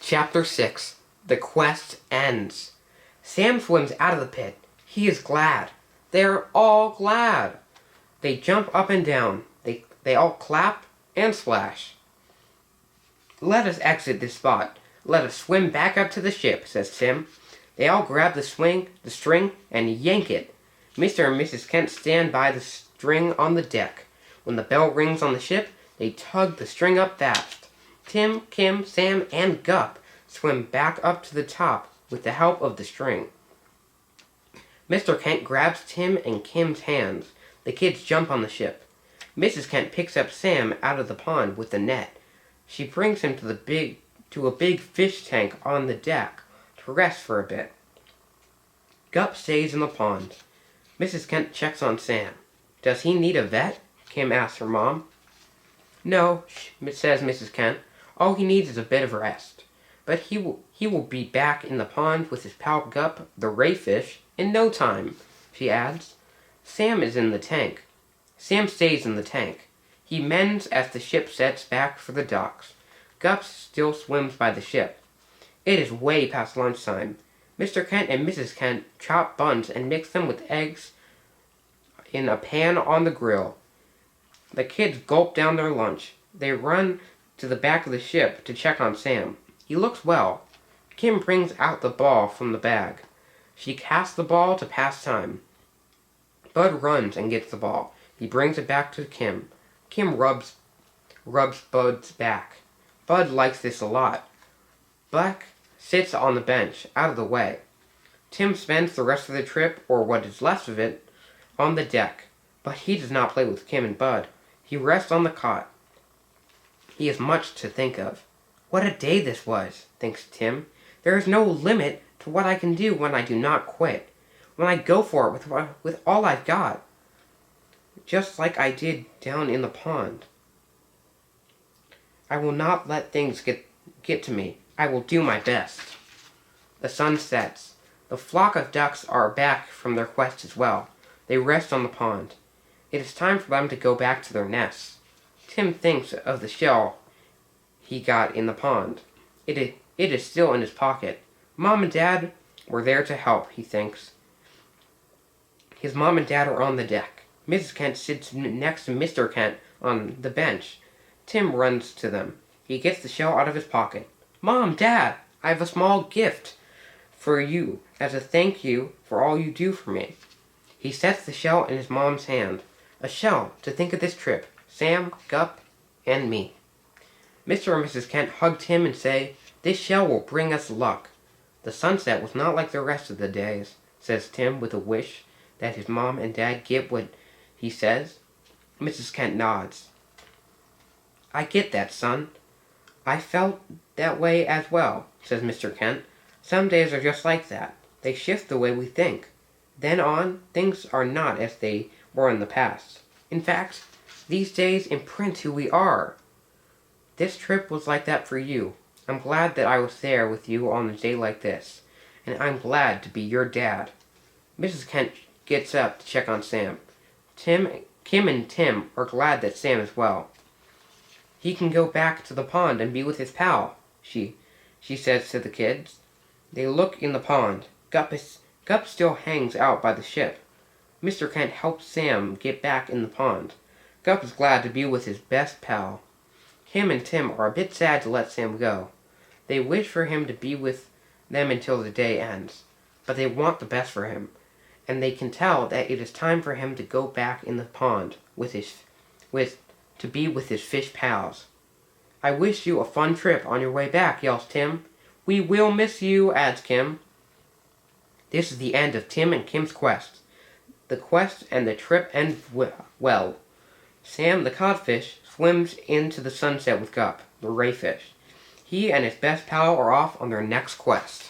Chapter 6. The quest ends. Sam swims out of the pit. He is glad. They are all glad. They jump up and down. They all clap and splash. Let us exit this spot. Let us swim back up to the ship, says Tim. They all grab the string, and yank it. Mr. and Mrs. Kent stand by the string on the deck. When the bell rings on the ship, they tug the string up fast. Tim, Kim, Sam, and Gup swim back up to the top with the help of the string. Mr. Kent grabs Tim and Kim's hands. The kids jump on the ship. Mrs. Kent picks up Sam out of the pond with the net. She brings him to a big fish tank on the deck to rest for a bit. Gup stays in the pond. Mrs. Kent checks on Sam. Does he need a vet? Kim asks her mom. No, says Mrs. Kent. All he needs is a bit of rest. But he will be back in the pond with his pal Gup, the rayfish, in no time, she adds. Sam is in the tank. Sam stays in the tank. He mends as the ship sets back for the docks. Gup still swims by the ship. It is way past lunchtime. Mr. Kent and Mrs. Kent chop buns and mix them with eggs in a pan on the grill. The kids gulp down their lunch. They run to the back of the ship to check on Sam. He looks well. Kim brings out the ball from the bag. She casts the ball to pass time. Bud runs and gets the ball. He brings it back to Kim. Kim rubs Bud's back. Bud likes this a lot. Buck sits on the bench, out of the way. Tim spends the rest of the trip, or what is left of it, on the deck. But he does not play with Kim and Bud. He rests on the cot. He has much to think of. What a day this was, thinks Tim. There is no limit to what I can do when I do not quit. When I go for it with all I've got. Just like I did down in the pond. I will not let things get to me. I will do my best. The sun sets. The flock of ducks are back from their quest as well. They rest on the pond. It is time for them to go back to their nests. Tim thinks of the shell he got in the pond. It is still in his pocket. Mom and Dad were there to help, he thinks. His mom and Dad are on the deck. Mrs. Kent sits next to Mr. Kent on the bench. Tim runs to them. He gets the shell out of his pocket. Mom, Dad, I have a small gift for you as a thank you for all you do for me. He sets the shell in his mom's hand. A shell to think of this trip. Sam, Gup, and me. Mr. and Mrs. Kent hug Tim and say, this shell will bring us luck. The sunset was not like the rest of the days, says Tim with a wish that his mom and Dad get what he says. Mrs. Kent nods. I get that, son. I felt that way as well, says Mr. Kent. Some days are just like that. They shift the way we think. Then on, things are not as they were in the past. In fact, these days imprint who we are. This trip was like that for you. I'm glad that I was there with you on a day like this. And I'm glad to be your dad. Mrs. Kent gets up to check on Sam. Kim and Tim are glad that Sam is well. He can go back to the pond and be with his pal, she says to the kids. They look in the pond. Gup still hangs out by the ship. Mr. Kent helps Sam get back in the pond. Gup is glad to be with his best pal. Kim and Tim are a bit sad to let Sam go. They wish for him to be with them until the day ends. But they want the best for him. And they can tell that it is time for him to go back in the pond to be with his fish pals. I wish you a fun trip on your way back, yells Tim. We will miss you, adds Kim. This is the end of Tim and Kim's quest. The quest and the trip end well. Sam the Cod Fish swims into the sunset with Gup, the rayfish. He and his best pal are off on their next quest.